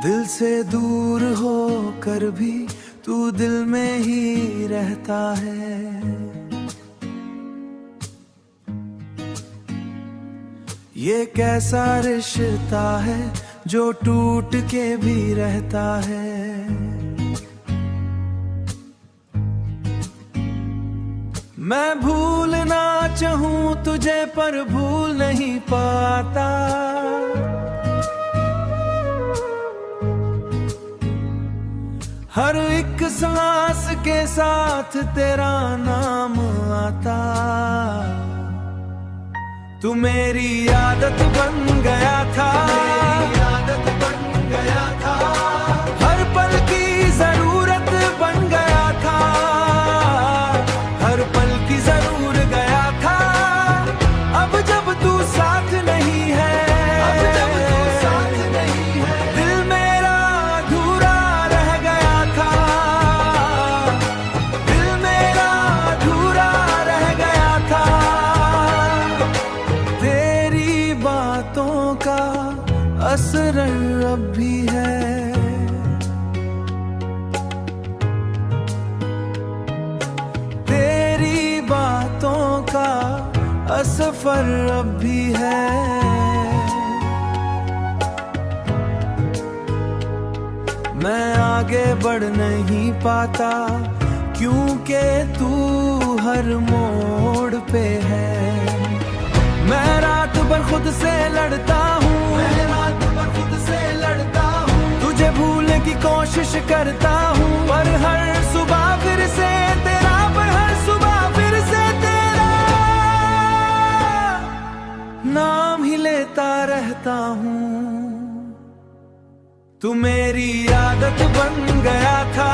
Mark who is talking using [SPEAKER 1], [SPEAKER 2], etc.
[SPEAKER 1] दिल से दूर हो कर भी तू दिल में ही रहता है। ये कैसा रिश्ता है जो टूट के भी रहता है। मैं भूलना चाहूं तुझे पर भूल नहीं पाता। हर एक सांस के साथ तेरा नाम आता। तू मेरी आदत बन गया था, आदत बन गया था। हर पल की जरूरत बन गया था, हर पल की जरूर गया था। अब जब तू साथ नहीं है, अब जब तू साथ नहीं है, दिल मेरा अधूरा रह गया था। दिल मेरा अधूरा रह गया था। तेरी बातों का असर अब भी है। तेरी बातों का असर अब भी है। मैं आगे बढ़ नहीं पाता क्योंकि तू हर मोड़ पे है। मैं रात भर खुद से लड़ता हूँ, मैं रात भर खुद से लड़ता हूँ। तुझे भूलने की कोशिश करता हूँ, पर हर सुबह फिर से तेरा, पर हर सुबह फिर से तेरा नाम ही लेता रहता हूँ। तू मेरी आदत बन गया था।